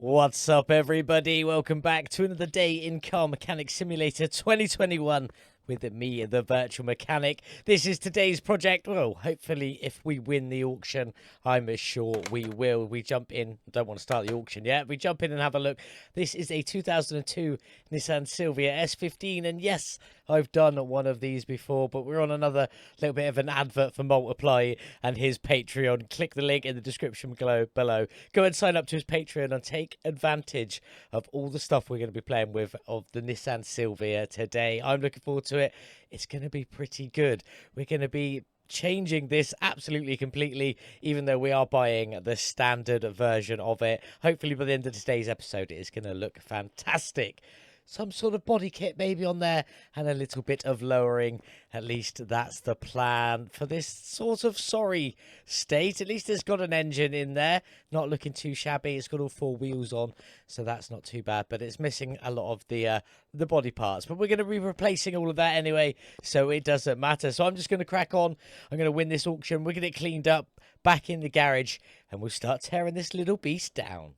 What's up, everybody? Welcome back to another day in Car Mechanic Simulator 2021 with me, the virtual mechanic. This is today's project. Well, hopefully, if we win the auction, I'm sure we will. We jump in. Don't want to start the auction yet. We jump in and have a look. This is a 2002 Nissan Silvia S15, and yes, I've done one of these before, but we're on another little bit of an advert for Multiply and his Patreon. Click the link in the description below. Go and sign up to his Patreon and take advantage of all the stuff we're going to be playing with of the Nissan Silvia today. I'm looking forward to it. It's going to be pretty good. We're going to be changing this absolutely completely, even though we are buying the standard version of it. Hopefully by the end of today's episode it is going to look fantastic. Some sort of body kit maybe on there and a little bit of lowering. At least that's the plan for this sort of sorry state. At least it's got an engine in there, not looking too shabby. It's got all four wheels on, so that's not too bad, but it's missing a lot of the body parts. But we're going to be replacing all of that anyway, so it doesn't matter. So I'm just going to crack on. I'm going to win this auction. We're going to get it cleaned up, back in the garage, and we'll start tearing this little beast down.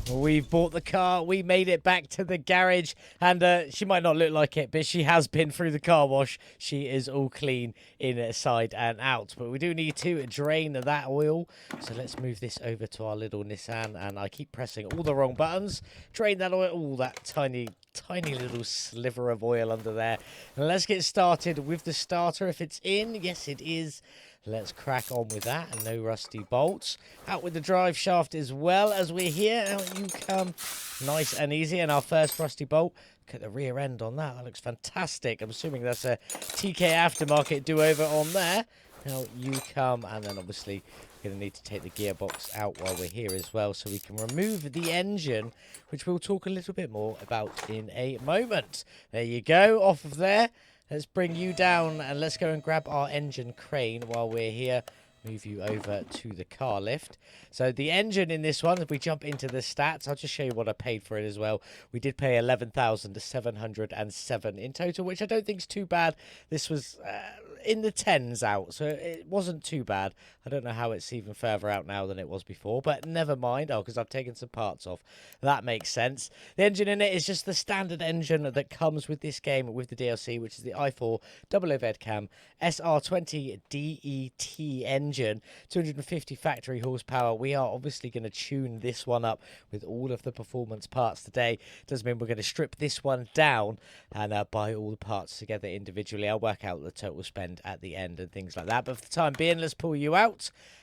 We've bought the car, we made it back to the garage, and she might not look like it, but she has been through the car wash. She is all clean inside and out, but we do need to drain that oil. So let's move this over to our little Nissan, and I keep pressing all the wrong buttons. Drain that oil, all that tiny little sliver of oil under there. And let's get started with the starter. If it's in, yes it is. Let's crack on with that, and no rusty bolts. Out with the drive shaft as well as we're here. Out you come, nice and easy. And our first rusty bolt. Look at the rear end on that. That looks fantastic. I'm assuming that's a TK Aftermarket do-over on there. Out you come, and then obviously we're going to need to take the gearbox out while we're here as well, so we can remove the engine, which we'll talk a little bit more about in a moment. There you go, off of there. Let's bring you down and let's go and grab our engine crane while we're here. Move you over to the car lift. So the engine in this one, if we jump into the stats, I'll just show you what I paid for it as well. We did pay $11,707 in total, which I don't think is too bad. This was in the tens out, so it wasn't too bad. I don't know how it's even further out now than it was before, but never mind. Oh, because I've taken some parts off. That makes sense. The engine in it is just the standard engine that comes with this game with the DLC, which is the i4 double overhead cam SR20 DET engine, 250 factory horsepower. We are obviously going to tune this one up with all of the performance parts today. Doesn't mean we're going to strip this one down and buy all the parts together individually. I'll work out the total spend at the end and things like that, but for the time being, let's pull you out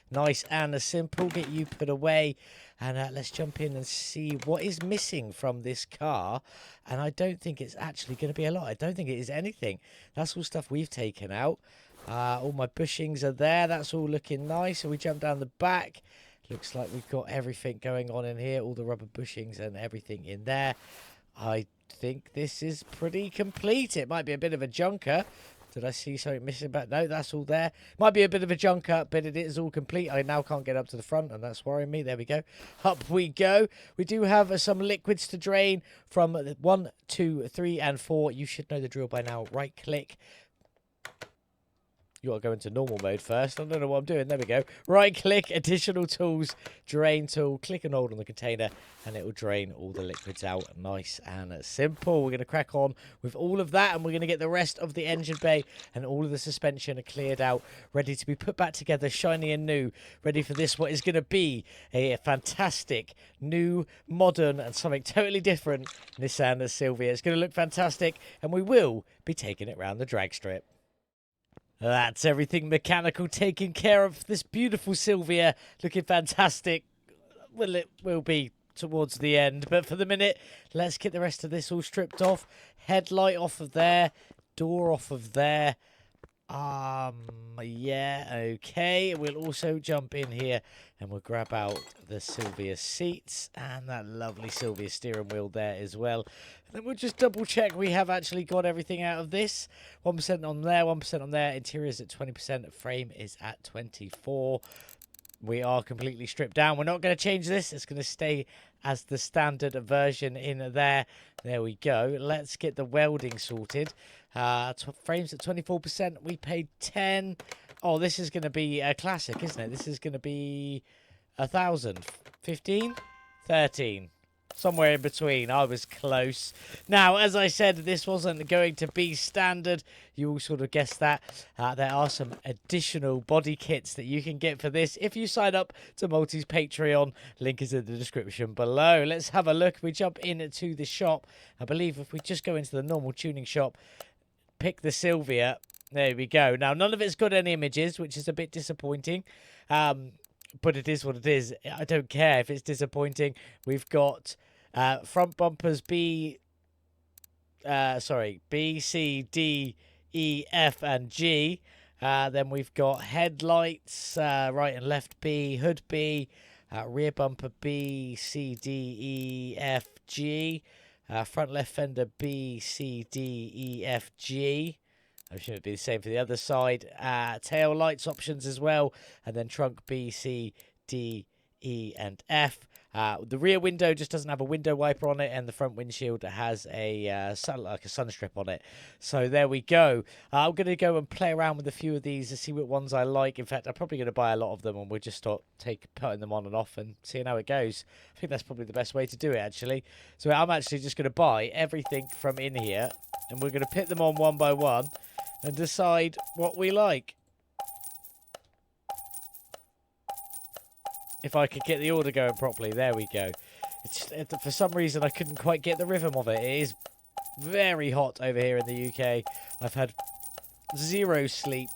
nice and simple, get you put away, and let's jump in and see what is missing from this car. And I don't think it's actually going to be a lot. I don't think it is anything. That's all stuff we've taken out. All my bushings are there. That's all looking nice. So we jump down the back. Looks like we've got everything going on in here, all the rubber bushings and everything in there. I think this is pretty complete. It might be a bit of a junker. Did I see something missing back? No, that's all there. Might be a bit of a junker, but it is all complete. I now can't get up to the front, and that's worrying me. There we go. Up we go. We do have some liquids to drain from 1, 2, 3, and 4. You should know the drill by now. Right-click. You got to go into normal mode first. I don't know what I'm doing. There we go. Right-click, additional tools, drain tool. Click and hold on the container, and it will drain all the liquids out. Nice and simple. We're going to crack on with all of that, and we're going to get the rest of the engine bay and all of the suspension cleared out, ready to be put back together, shiny and new, ready for this, what is going to be a fantastic, new, modern, and something totally different Nissan Silvia. It's going to look fantastic, and we will be taking it around the drag strip. That's everything mechanical taken care of. This beautiful Silvia looking fantastic. Well, it will be towards the end, but for the minute, let's get the rest of this all stripped off. Headlight off of there, door off of there. Yeah, okay. We'll also jump in here and we'll grab out the Silvia seats and that lovely Silvia steering wheel there as well. And then we'll just double check we have actually got everything out of this. 1% on there, 1% on there. Interior is at 20%. Frame is at 24%. We are completely stripped down. We're not going to change this. It's going to stay as the standard version in there. There we go. Let's get the welding sorted. Frames at 24%. We paid 10. Oh, this is going to be a classic, isn't it? This is going to be 1,000. 15? 13. Somewhere in between. I was close. Now, as I said, this wasn't going to be standard. You all sort of guessed that. There are some additional body kits that you can get for this if you sign up to Multy's Patreon. Link is in the description below. Let's have a look. We jump into the shop. I believe if we just go into the normal tuning shop, pick the Silvia. There we go. Now, none of it's got any images, which is a bit disappointing. But it is what it is. I don't care if it's disappointing. We've got front bumpers B, C, D, E, F, and G. Then we've got headlights, right and left B, hood B, rear bumper B, C, D, E, F, G. Front left fender B, C, D, E, F, G. I'm sure it'd be the same for the other side. Tail lights options as well. And then trunk B, C, D, E, and F. The rear window just doesn't have a window wiper on it. And the front windshield has a sun strip on it. So there we go. I'm going to go and play around with a few of these to see what ones I like. In fact, I'm probably going to buy a lot of them. And we'll just start putting them on and off and seeing how it goes. I think that's probably the best way to do it, actually. So I'm actually just going to buy everything from in here. And we're going to put them on one by one and decide what we like. If I could get the order going properly. There we go. For some reason, I couldn't quite get the rhythm of it. It is very hot over here in the UK. I've had 0 sleep,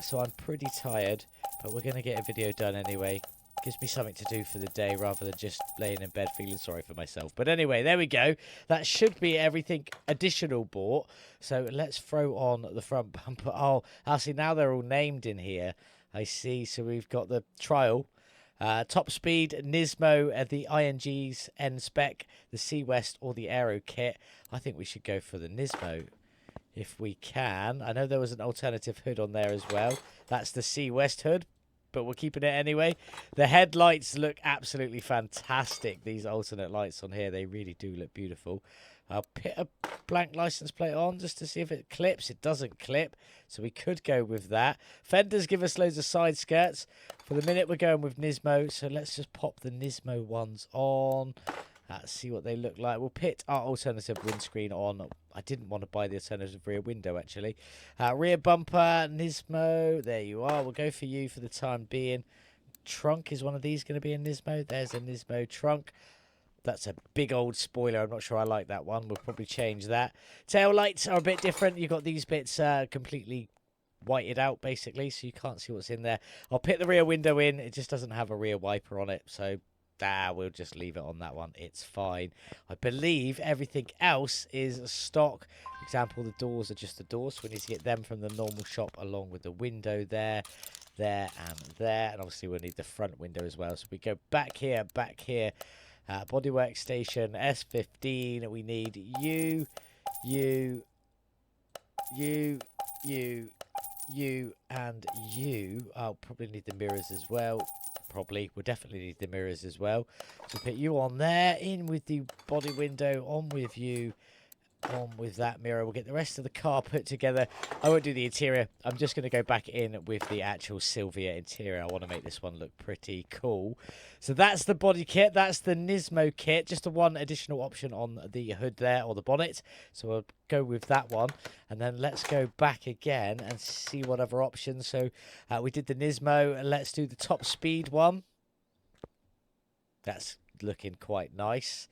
so I'm pretty tired. But we're going to get a video done anyway. Gives me something to do for the day rather than just laying in bed feeling sorry for myself. But anyway, there we go. That should be everything additional bought. So let's throw on the front bumper. Oh, I see, now they're all named in here. I see. So we've got the trial, top speed, Nismo, the ING's N-Spec, the C-West, or the Aero kit. I think we should go for the Nismo if we can. I know there was an alternative hood on there as well. That's the C-West hood, but we're keeping it anyway. The headlights look absolutely fantastic. These alternate lights on here, they really do look beautiful. I'll put a blank license plate on just to see if it clips. It doesn't clip, so we could go with that. Fenders give us loads of side skirts. For the minute, we're going with Nismo, so let's just pop the Nismo ones on. Let's see what they look like. We'll put our alternative windscreen on. I didn't want to buy the alternative rear window, actually. Rear bumper, Nismo. There you are. We'll go for you for the time being. Trunk, is one of these going to be a Nismo? There's a Nismo trunk. That's a big old spoiler. I'm not sure I like that one. We'll probably change that. Tail lights are a bit different. You've got these bits completely whited out, basically, so you can't see what's in there. I'll put the rear window in. It just doesn't have a rear wiper on it, so we'll just leave it on that one. It's fine. I believe everything else is stock. For example, the doors are just the doors, so we need to get them from the normal shop along with the window there, and there. And obviously we'll need the front window as well. So we go back here, bodywork station, S15. We need you, and you. I'll probably need the mirrors as well. We'll definitely need the mirrors as well. So put you on there, in with the body window, on with you, on with that mirror. We'll get the rest of the car put together. I won't do the interior. I'm just going to go back in with the actual Silvia interior. I want to make this one look pretty cool. So that's the body kit. That's the Nismo kit. Just the one additional option on the hood there, or the bonnet. So we'll go with that one. And then let's go back again and see what other options. So we did the Nismo. Let's do the top speed one. That's looking quite nice.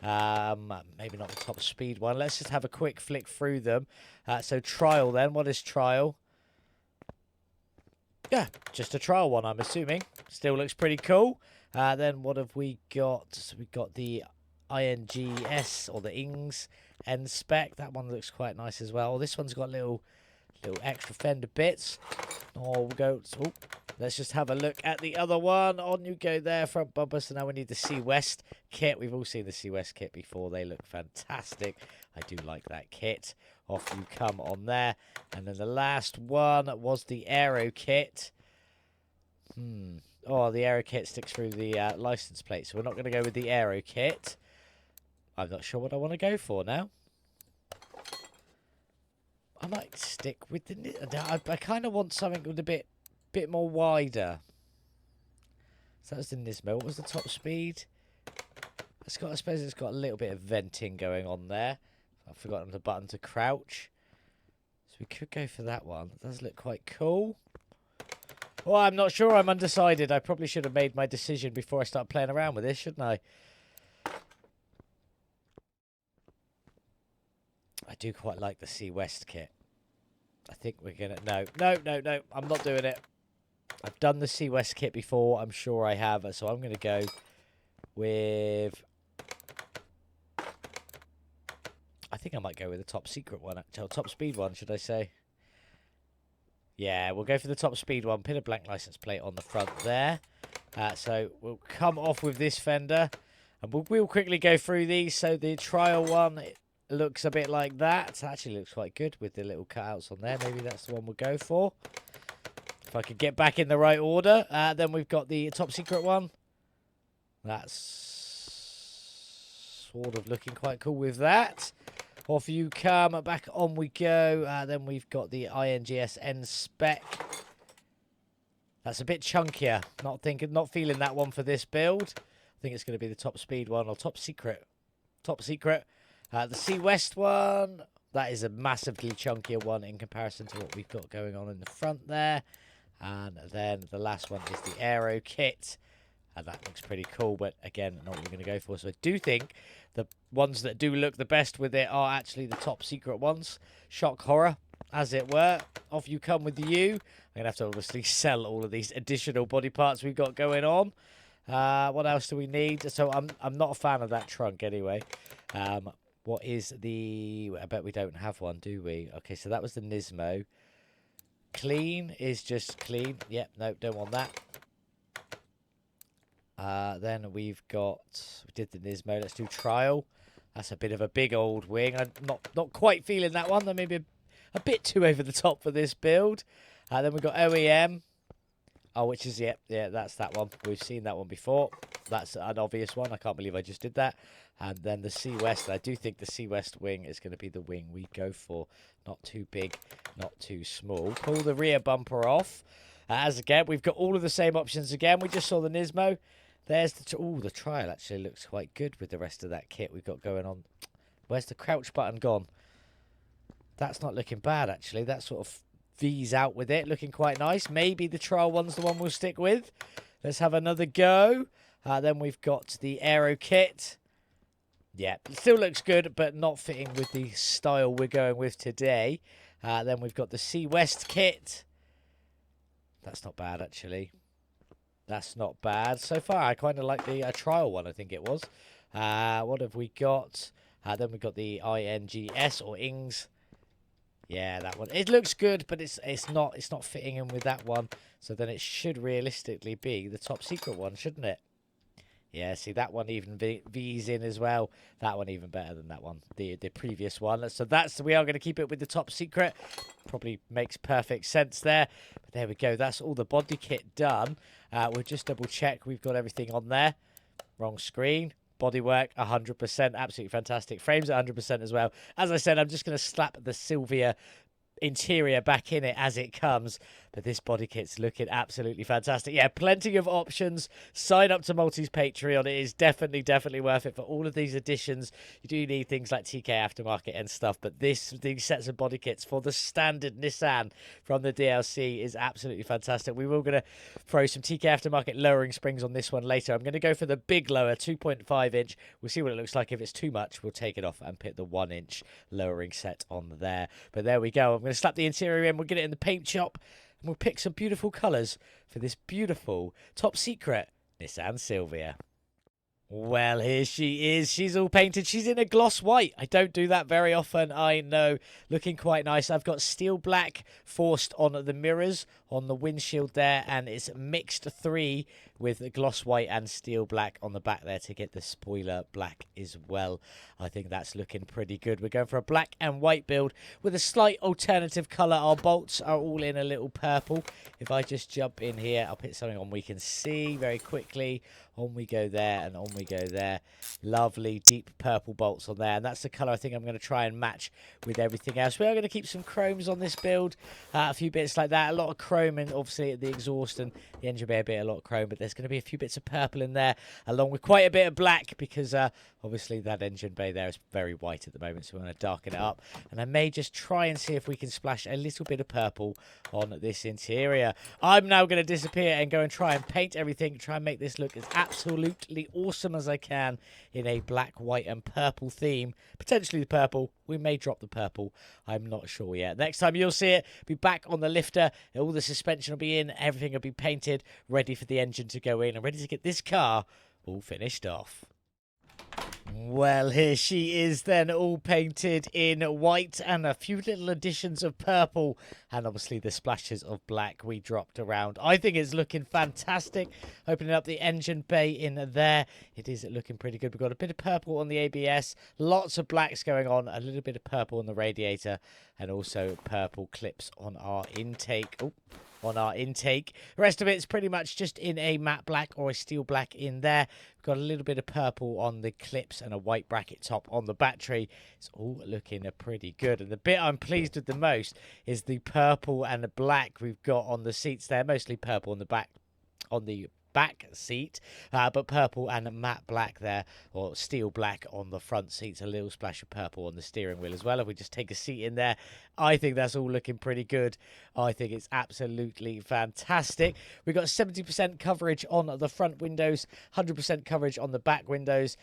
Maybe not the top speed one. Let's just have a quick flick through them. So trial then. What is trial? Yeah, just a trial one, I'm assuming. Still looks pretty cool. Then what have we got? So we've got the INGS, or the INGS N-Spec. That one looks quite nice as well. This one's got little extra fender bits. We'll go. Oh, let's just have a look at the other one. On you go there, front bumper. So now we need the C-West kit. We've all seen the C-West kit before. They look fantastic. I do like that kit. Off you come on there. And then the last one was the Aero kit. Oh, the aero kit sticks through the license plate, so we're not going to go with the aero kit. I'm not sure what I want to go for now. I might stick with the... I kind of want something with a bit more wider. So that was the Nismo. What was the top speed? I suppose it's got a little bit of venting going on there. I've forgotten the button to crouch. So we could go for that one. It does look quite cool. Well, I'm not sure. I'm undecided. I probably should have made my decision before I start playing around with this, shouldn't I? I do quite like the C West kit. I think we're going to... No. I'm not doing it. I've done the C West kit before. I'm sure I have. So I'm going to go with... I think I might go with the top secret one. Actually, top speed one, should I say? Yeah, we'll go for the top speed one. Pin a blank license plate on the front there. So we'll come off with this fender. And we'll quickly go through these. So the trial one, it looks a bit like that. It actually looks quite good with the little cutouts on there. Maybe that's the one we'll go for. If I could get back in the right order. Then we've got the top secret one. That's sort of looking quite cool with that. Off you come, back on we go. Then we've got the INGS N spec. That's a bit chunkier. Not feeling that one for this build. I think it's going to be the top speed one or top secret. Top secret. The C West one. That is a massively chunkier one in comparison to what we've got going on in the front there. And then the last one is the aero kit. And that looks pretty cool, but again, not what we're going to go for. So I do think the ones that do look the best with it are actually the top secret ones. Shock horror, as it were. Off you come with you. I'm going to have to obviously sell all of these additional body parts we've got going on. What else do we need? So I'm not a fan of that trunk anyway. What is the... I bet we don't have one, do we? Okay, so that was the Nismo. Clean is just clean. Yep, no, don't want that. Then we've got... We did the Nismo. Let's do trial. That's a bit of a big old wing. I'm not quite feeling that one. That may be a bit too over the top for this build. Then we've got OEM. Oh, which is... Yeah, that's that one. We've seen that one before. That's an obvious one. I can't believe I just did that. And then the C West. I do think the C West wing is going to be the wing we go for. Not too big, not too small. Pull the rear bumper off. As again, we've got all of the same options again. We just saw the Nismo. There's the... Oh, the trial actually looks quite good with the rest of that kit we've got going on. Where's the crouch button gone? That's not looking bad, actually. That sort of V's out with it. Looking quite nice. Maybe the trial one's the one we'll stick with. Let's have another go. Then we've got the aero kit. Yeah, it still looks good, but not fitting with the style we're going with today. Then we've got the C West kit. That's not bad, actually. That's not bad. So far, I kind of like the trial one, I think it was. What have we got? Then we've got the INGS or INGS. Yeah, that one. It looks good, but it's not fitting in with that one. So then it should realistically be the top secret one, shouldn't it? Yeah, see, that one even V's in as well. That one even better than that one, the previous one. So we are going to keep it with the top secret. Probably makes perfect sense there. But there we go. That's all the body kit done. We'll just double check. We've got everything on there. Wrong screen. Bodywork, 100%. Absolutely fantastic. Frames, 100% as well. As I said, I'm just going to slap the Silvia interior back in it as it comes, but this body kit's looking absolutely fantastic. Yeah, plenty of options. Sign up to Multy's Patreon. It is definitely worth it for all of these additions. You do need things like TK Aftermarket and stuff, but these sets of body kits for the standard Nissan from the DLC is absolutely fantastic. We will going to throw some TK Aftermarket lowering springs on this one later. I'm going to go for the big lower 2.5 inch. We'll see what it looks like. If it's too much, we'll take it off and put the 1 inch lowering set on there. But there we go. I'm going to slap the interior in. We'll get it in the paint shop. And we'll pick some beautiful colours for this beautiful top secret Nissan Silvia. Well, here she is. She's all painted. She's in a gloss white. I don't do that very often, I know. Looking quite nice. I've got steel black forced on the mirrors on the windshield there, and it's mixed 3 with gloss white and steel black on the back there to get the spoiler black as well. I think that's looking pretty good. We're going for a black and white build with a slight alternative colour. Our bolts are all in a little purple. If I just jump in here, I'll put something on we can see very quickly. On we go there and on we go there. Lovely deep purple bolts on there. And that's the colour I think I'm going to try and match with everything else. We are going to keep some chromes on this build. A few bits like that. A lot of chrome and obviously the exhaust and the engine bay a lot of chrome. But there's going to be a few bits of purple in there along with quite a bit of black because obviously that engine bay there is very white at the moment. So we're going to darken it up. And I may just try and see if we can splash a little bit of purple on this interior. I'm now going to disappear and go and try and paint everything. Try and make this look as absolutely awesome as I can in a black, white and purple theme. Potentially the purple. We may drop the purple. I'm not sure yet. Next time you'll see it, be back on the lifter. All the suspension will be in. Everything will be painted, ready for the engine to go in and ready to get this car all finished off. Well, here she is then, all painted in white and a few little additions of purple and obviously the splashes of black we dropped around. I think it's looking fantastic. Opening up the engine bay in there, it is looking pretty good. We've got a bit of purple on the ABS, lots of blacks going on, a little bit of purple on the radiator and also purple clips on our intake. The rest of it's pretty much just in a matte black or a steel black in there. We've got a little bit of purple on the clips and a white bracket top on the battery. It's all looking pretty good. And the bit I'm pleased with the most is the purple and the black we've got on the seats there. Mostly purple on the back seat, but purple and matte black there, or steel black on the front seats. A little splash of purple on the steering wheel as well. If we just take a seat in there, I think that's all looking pretty good. I think it's absolutely fantastic. We've got 70% coverage on the front windows, 100% coverage on the back windows,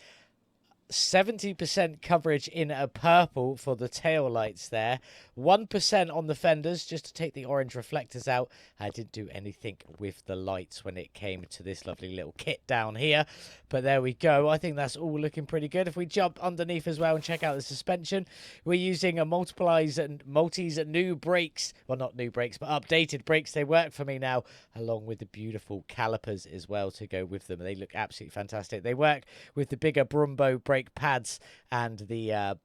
70% coverage in a purple for the tail lights there, 1% on the fenders just to take the orange reflectors out. I didn't do anything with the lights when it came to this lovely little kit down here, but there we go. I think that's all looking pretty good. If we jump underneath as well and check out the suspension, we're using a Multy's new brakes, well, not new brakes but updated brakes. They work for me now, along with the beautiful calipers as well to go with them. They look absolutely fantastic. They work with the bigger Brumbo brake pads and the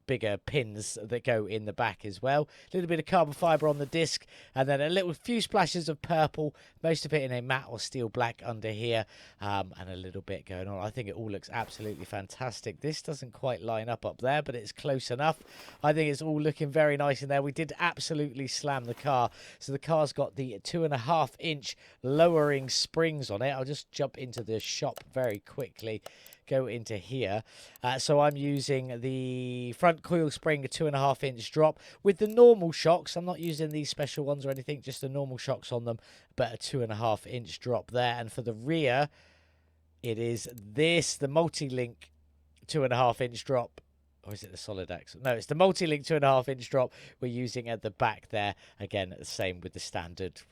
bigger pins that go in the back as well. A little bit of carbon fibre on the disc and then a few splashes of purple, most of it in a matte or steel black under here, and a little bit going on. I think it all looks absolutely fantastic. This doesn't quite line up there, but it's close enough. I think it's all looking very nice in there. We did absolutely slam the car. So the car's got the 2.5-inch lowering springs on it. I'll just jump into the shop very quickly. Go into here. So I'm using the front coil spring, a 2.5-inch drop with the normal shocks. I'm not using these special ones or anything, just the normal shocks on them, but a 2.5-inch drop there. And for the rear, it is the Multi-Link 2.5-inch drop. Or is it the solid axle? No, it's the Multi-Link 2.5-inch drop we're using at the back there. Again, the same with the standard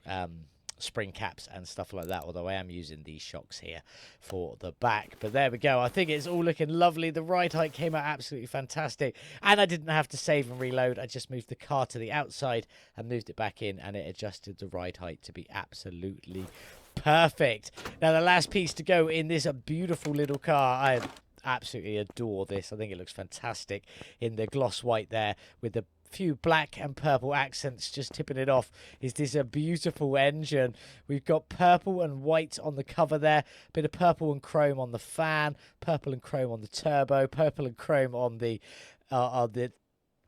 spring caps and stuff like that, although I am using these shocks here for the back. But there we go. I think it's all looking lovely. The ride height came out absolutely fantastic, and I didn't have to save and reload. I just moved the car to the outside and moved it back in, and it adjusted the ride height to be absolutely perfect. Now the last piece to go in this beautiful little car, I absolutely adore this. I think it looks fantastic in the gloss white there with the few black and purple accents just tipping it off. Is this a beautiful engine? We've got purple and white on the cover there, a bit of purple and chrome on the fan, purple and chrome on the turbo, purple and chrome on the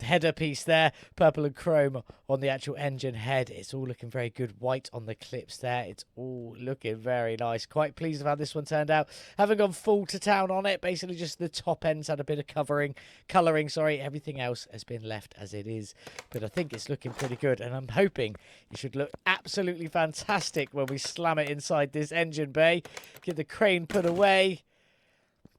header piece there, purple and chrome on the actual engine head. It's all looking very good. White on the clips there. It's all looking very nice. Quite pleased with how this one turned out. Haven't gone full to town on it. Basically just the top ends had a bit of colouring. Everything else has been left as it is, but I think it's looking pretty good, and I'm hoping it should look absolutely fantastic when we slam it inside this engine bay. Get the crane put away.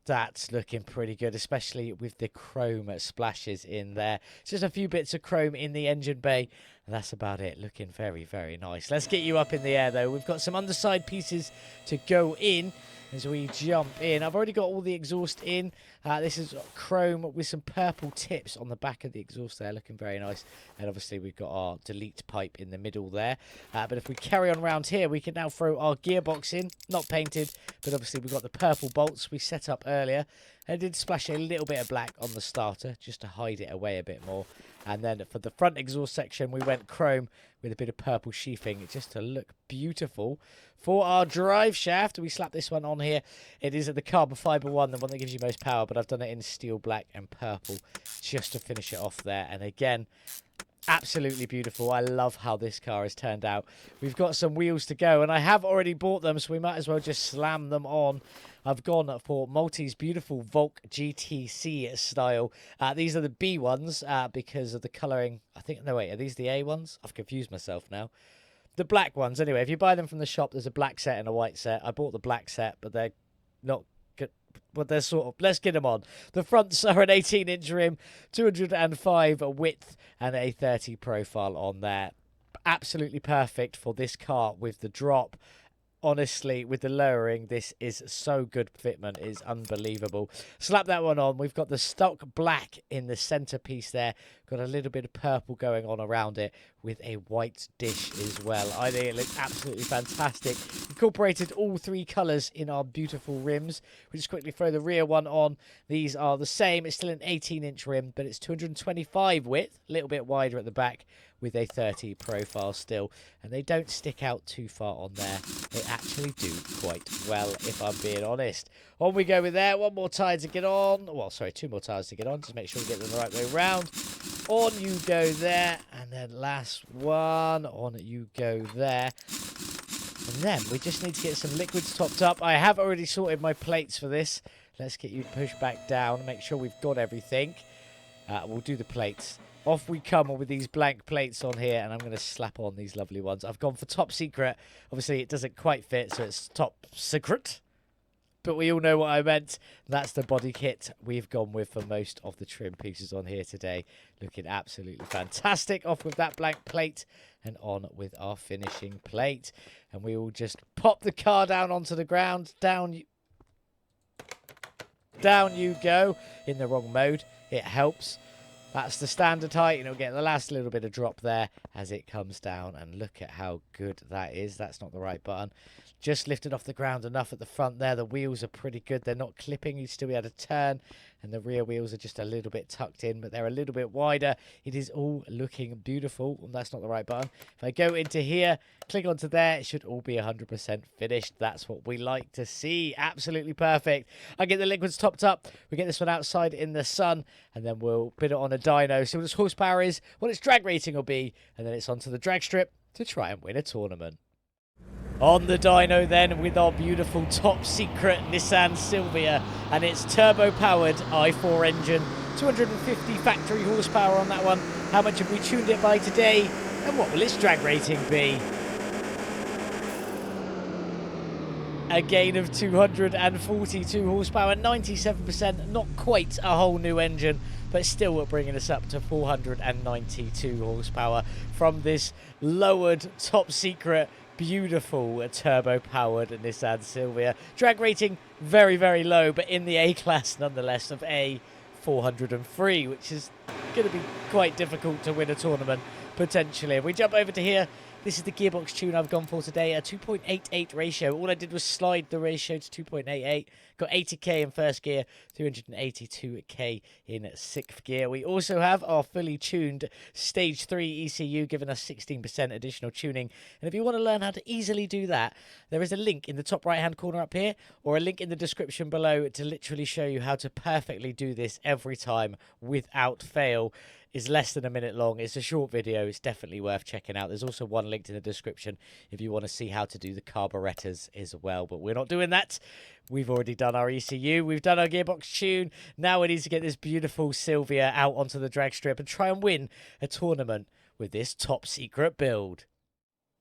That's looking pretty good, especially with the chrome splashes in there. It's just a few bits of chrome in the engine bay, and that's about it. Looking very, very nice. Let's get you up in the air, though. We've got some underside pieces to go in. as we jump in. I've already got all the exhaust in. This is chrome with some purple tips on the back of the exhaust there, looking very nice. And obviously we've got our delete pipe in the middle there. But if we carry on around here, we can now throw our gearbox in. Not painted, but obviously we've got the purple bolts we set up earlier. I did splash a little bit of black on the starter just to hide it away a bit more. And then for the front exhaust section, we went chrome with a bit of purple sheathing just to look beautiful. For our drive shaft, we slap this one on here. It is the carbon fiber one, the one that gives you most power, but I've done it in steel black and purple just to finish it off there. And again, absolutely beautiful. I love how this car has turned out. We've got some wheels to go, and I have already bought them, so we might as well just slam them on. I've gone for Multy's beautiful Volk GTC style. These are the B ones because of the colouring. I think, no wait, are these the A ones? I've confused myself now. The black ones, anyway. If you buy them from the shop, there's a black set and a white set. I bought the black set, but they're not good. But they're sort of, let's get them on. The fronts are an 18-inch rim, 205 width, and a 30 profile on there. Absolutely perfect for this car with the drop. Honestly, with the lowering, this is so good fitment. It is unbelievable. Slap that one on. We've got the stock black in the centerpiece there. Got a little bit of purple going on around it with a white dish as well. I think it looks absolutely fantastic. Incorporated all three colours in our beautiful rims. We'll just quickly throw the rear one on. These are the same. It's still an 18-inch rim, but it's 225 width. A little bit wider at the back with a 30 profile still. And they don't stick out too far on there. They actually do quite well, if I'm being honest. On we go with there. One more tyre to get on. Well, sorry, two more tyres to get on. Just make sure we get them the right way round. On you go there. And then last one. On you go there. And then we just need to get some liquids topped up. I have already sorted my plates for this. Let's get you pushed back down. Make sure we've got everything. We'll do the plates. Off we come with these blank plates on here, and I'm going to slap on these lovely ones. I've gone for top secret. Obviously, it doesn't quite fit, so it's top secret. But we all know what I meant. That's the body kit we've gone with for most of the trim pieces on here today. Looking absolutely fantastic. Off with that blank plate and on with our finishing plate. And we will just pop the car down onto the ground. Down you go. In the wrong mode. It helps. That's the standard height, and it'll get the last little bit of drop there as it comes down. And look at how good that is. That's not the right button. Just lifted off the ground enough at the front there. The wheels are pretty good. They're not clipping. You'd still be able to turn. And the rear wheels are just a little bit tucked in, but they're a little bit wider. It is all looking beautiful. That's not the right button. If I go into here, click onto there, it should all be 100% finished. That's what we like to see. Absolutely perfect. I get the liquids topped up. We get this one outside in the sun, and then we'll put it on a dyno. See what its horsepower is, what its drag rating will be, and then it's onto the drag strip to try and win a tournament. On the dyno then with our beautiful top secret Nissan Silvia and its turbo powered i4 engine, 250 factory horsepower on that one. How much have we tuned it by today and what will its drag rating be? A gain of 242 horsepower, 97%, not quite a whole new engine, but still bringing us up to 492 horsepower from this lowered top secret beautiful turbo-powered Nissan Silvia. Drag rating very, very low, but in the A-class nonetheless of a 403, which is going to be quite difficult to win a tournament, potentially. If we jump over to here, this is the gearbox tune I've gone for today, a 2.88 ratio. All I did was slide the ratio to 2.88. Got 80k in first gear, 382k in sixth gear. We also have our fully tuned Stage 3 ECU, giving us 16% additional tuning. And if you want to learn how to easily do that, there is a link in the top right-hand corner up here, or a link in the description below to literally show you how to perfectly do this every time without fail. Is less than a minute long. It's a short video. It's definitely worth checking out. There's also one linked in the description if you want to see how to do the carburetors as well. But we're not doing that. We've already done our ECU. We've done our gearbox tune. Now we need to get this beautiful Silvia out onto the drag strip and try and win a tournament with this top secret build.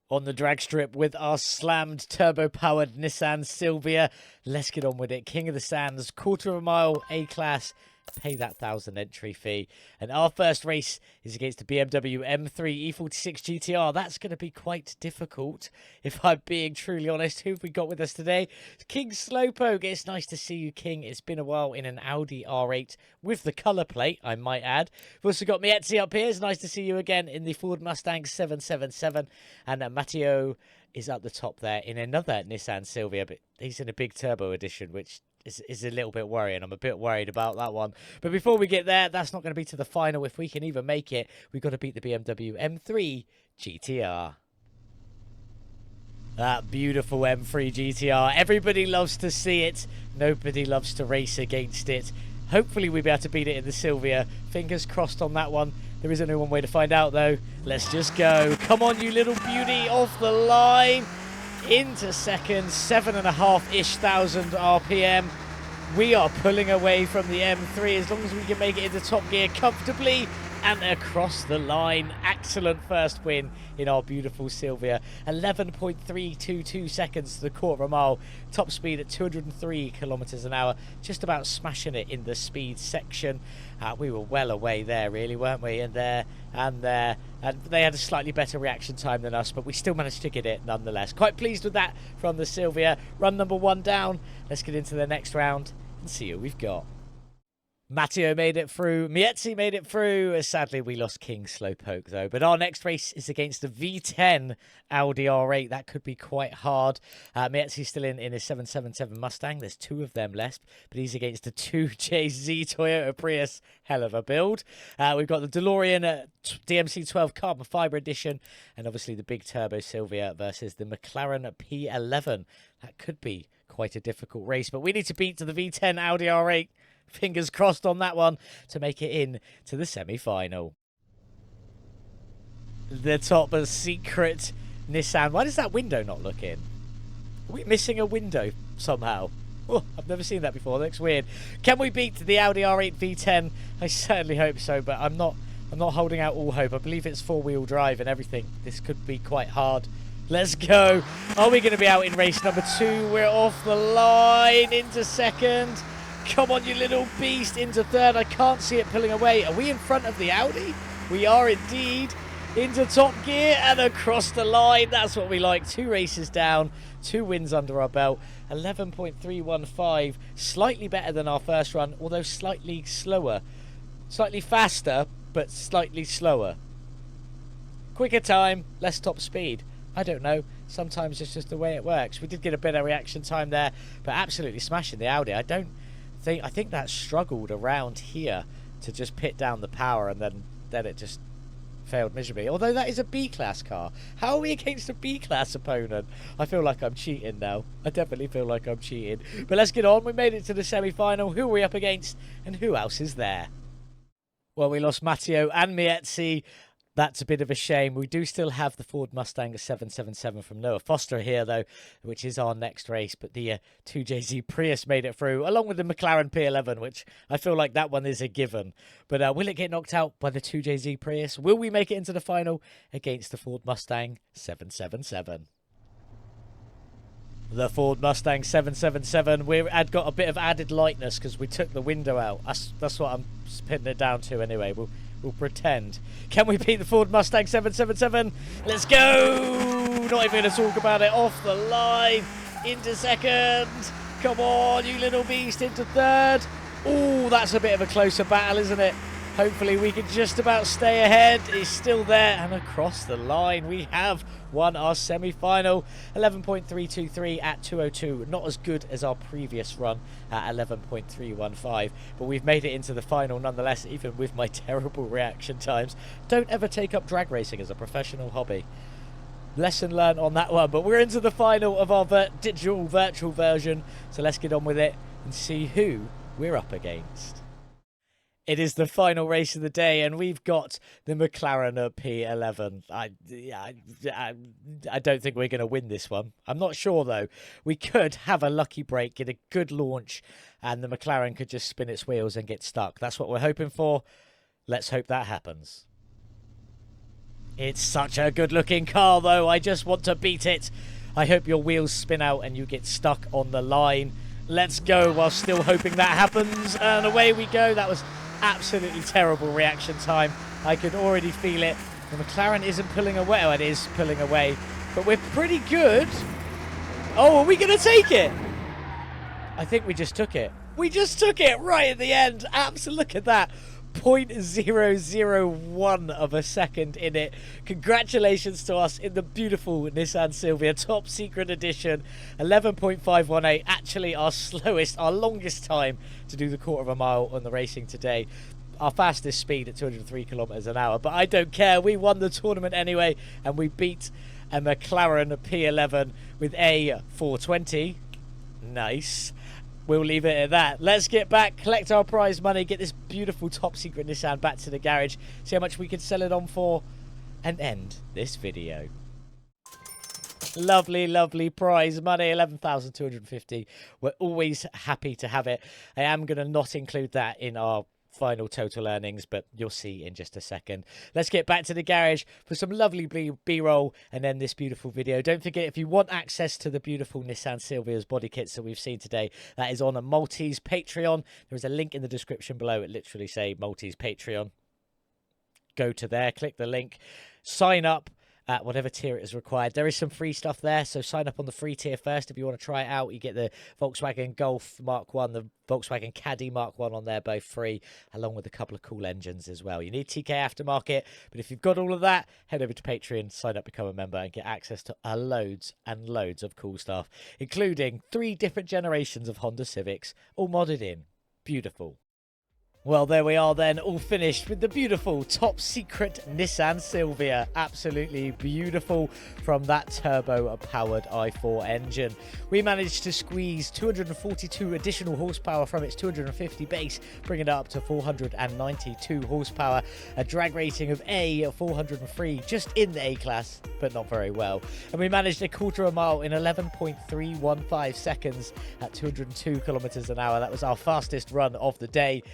On the drag strip with our slammed turbo-powered Nissan Silvia. Let's get on with it. King of the Sands, quarter of a mile, A-class, pay that 1,000 entry fee. And our first race is against the BMW M3 E46 GTR. That's going to be quite difficult, if I'm being truly honest. Who have we got with us today? King Slowpoke. It's nice to see you, King. It's been a while in an Audi R8 with the colour plate, I might add. We've also got Multy up here. It's nice to see you again in the Ford Mustang 777. And Matteo is at the top there in another Nissan Silvia, but he's in a big turbo edition, which is a little bit worrying. I'm a bit worried about that one. But before we get there, that's not going to be to the final. If we can even make it, we've got to beat the BMW M3 GTR. That beautiful M3 GTR. Everybody loves to see it. Nobody loves to race against it. Hopefully we'll be able to beat it in the Silvia. Fingers crossed on that one. There is only one way to find out, though. Let's just go. Come on, you little beauty. Off the line. Into second. 7,500-ish RPM. We are pulling away from the M3 as long as we can make it into top gear comfortably and across the line. Excellent first win in our beautiful Silvia. 11.322 seconds to the quarter of a mile. Top speed at 203 kilometers an hour. Just about smashing it in the speed section. We were well away there, really, weren't we? And there and there. And they had a slightly better reaction time than us, but we still managed to get it nonetheless. Quite pleased with that from the Silvia. Run number 1 down. Let's get into the next round and see who we've got. Matteo made it through. Multy made it through. Sadly, we lost King Slowpoke, though. But our next race is against the V10 Audi R8. That could be quite hard. Multy's still in his 777 Mustang. There's 2 of them left. But he's against the 2JZ Toyota Prius. Hell of a build. We've got the DeLorean DMC12 Carbon Fiber Edition. And obviously the big turbo Silvia versus the McLaren P11. That could be quite a difficult race. But we need to beat to the V10 Audi R8. Fingers crossed on that one to make it in to the semi-final. The top secret Nissan. Why does that window not look in? Are we missing a window somehow? Oh, I've never seen that before. That looks weird. Can we beat the Audi R8 V10? I certainly hope so, but I'm not holding out all hope. I believe it's 4-wheel drive and everything. This could be quite hard. Let's go. Are we going to be out in race number 2? We're off the line into second. Come on, you little beast, into third. I can't see it pulling away. Are we in front of the Audi? We are indeed. Into top gear and across the line. That's what we like. 2 races down, 2 wins under our belt. 11.315. Slightly better than our first run, although slightly slower. Slightly faster, but slightly slower. Quicker time, less top speed. I don't know. Sometimes it's just the way it works. We did get a bit of reaction time there, but absolutely smashing the Audi. I think that struggled around here to just pit down the power, and then it just failed miserably. Although that is a B-class car. How are we against a B-class opponent? I feel like I'm cheating now. I definitely feel like I'm cheating. But let's get on. We made it to the semi-final. Who are we up against, and who else is there? Well, we lost Matteo and Multy. That's a bit of a shame. We do still have the Ford Mustang 777 from Noah Foster here, though, which is our next race. But the 2JZ Prius made it through, along with the McLaren P11, which I feel like that one is a given. But will it get knocked out by the 2JZ Prius? Will we make it into the final against the Ford Mustang 777? The Ford Mustang 777, we had got a bit of added lightness because we took the window out. That's what I'm pinning it down to anyway. We'll pretend. Can we beat the Ford Mustang 777? Let's go! Not even going to talk about it. Off the line. Into second. Come on, you little beast. Into third. Oh, that's a bit of a closer battle, isn't it? Hopefully we can just about stay ahead. He's still there. And across the line, we have won our semi-final. 11.323 at 2:02. Not as good as our previous run at 11.315. But we've made it into the final nonetheless, even with my terrible reaction times. Don't ever take up drag racing as a professional hobby. Lesson learned on that one. But we're into the final of our digital virtual version. So let's get on with it and see who we're up against. It is the final race of the day, and we've got the McLaren P11. I don't think we're going to win this one. I'm not sure, though. We could have a lucky break, get a good launch, and the McLaren could just spin its wheels and get stuck. That's what we're hoping for. Let's hope that happens. It's such a good-looking car, though. I just want to beat it. I hope your wheels spin out and you get stuck on the line. Let's go while still hoping that happens. And away we go. That was absolutely terrible reaction time. I could already feel it. The McLaren isn't pulling away. Oh, it is pulling away. But we're pretty good. Oh, are we going to take it? I think we just took it. We just took it right at the end. Absolutely, look at that. 0.001 of a second in it. Congratulations to us in the beautiful Nissan Silvia Top Secret Edition. 11.518, actually our slowest, our longest time to do the quarter of a mile on the racing today. Our fastest speed at 203 kilometers an hour, but I don't care. We won the tournament anyway, and we beat a McLaren P11 with a 420. Nice. We'll leave it at that. Let's get back, collect our prize money, get this beautiful top secret Nissan back to the garage, see how much we can sell it on for, and end this video. Lovely, lovely prize money, 11,250. We're always happy to have it. I am going to not include that in our final total earnings, but you'll see in just a second. Let's get back to the garage for some lovely B-roll and then this beautiful video. Don't forget, if you want access to the beautiful Nissan Silvia's body kits that we've seen today, that is on a Multy's Patreon. There is a link in the description below. It literally say Multy's Patreon. Go to there, click the link, sign up at whatever tier it is required. There is some free stuff there, so sign up on the free tier first if you want to try it out. You get the Volkswagen Golf Mark 1, the Volkswagen Caddy Mark 1 on there, both free, along with a couple of cool engines as well. You need TK Aftermarket, but if you've got all of that, head over to Patreon, sign up, become a member, and get access to loads and loads of cool stuff, including 3 different generations of Honda Civics, all modded in. Beautiful. Well, there we are then, all finished with the beautiful top secret Nissan Silvia. Absolutely beautiful from that turbo-powered i4 engine. We managed to squeeze 242 additional horsepower from its 250 base, bringing it up to 492 horsepower. A drag rating of A, 403, just in the A-class, but not very well. And we managed a quarter of a mile in 11.315 seconds at 202 kilometers an hour. That was our fastest run of the day.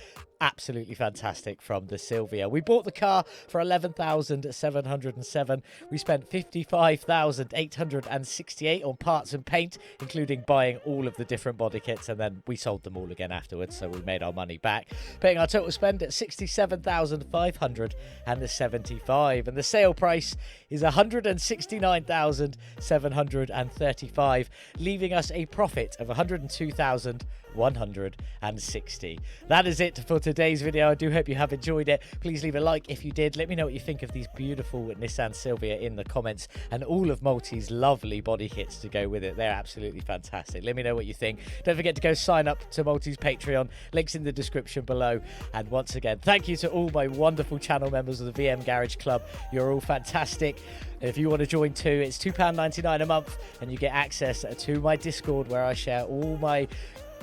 Absolutely fantastic from the Silvia. We bought the car for 11,707. We spent 55,868 on parts and paint, including buying all of the different body kits, and then we sold them all again afterwards, so we made our money back, paying our total spend at 67,575, and the sale price is 169,735, leaving us a profit of 102,160. That is it for today's video. I do hope you have enjoyed it. Please leave a like if you did. Let me know what you think of these beautiful Nissan Silvia in the comments, and all of Multy's lovely body kits to go with it. They're absolutely fantastic. Let me know what you think. Don't forget to go sign up to Multy's Patreon. Links in the description below. And once again, thank you to all my wonderful channel members of the VM Garage Club. You're all fantastic. If you want to join too, it's £2.99 a month, and you get access to my Discord, where I share all my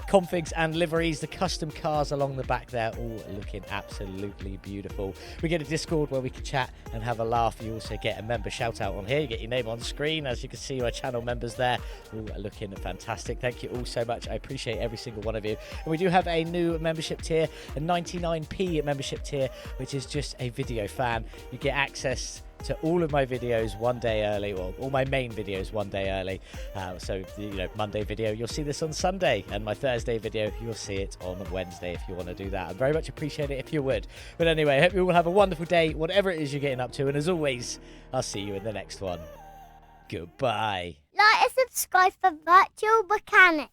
configs and liveries, the custom cars along the back there, all looking absolutely beautiful. We get a Discord where we can chat and have a laugh. You also get a member shout out on here. You get your name on screen. As you can see, my channel members there, all looking fantastic. Thank you all so much. I appreciate every single one of you. And we do have a new membership tier, a 99p membership tier, which is just a video fan. You get access to all of my videos one day early, or all my main videos one day early. So, you know, Monday video, you'll see this on Sunday, and my Thursday video, you'll see it on Wednesday if you want to do that. I'd very much appreciate it if you would. But anyway, I hope you all have a wonderful day, whatever it is you're getting up to, and as always, I'll see you in the next one. Goodbye. Like and subscribe for Virtual Mechanic.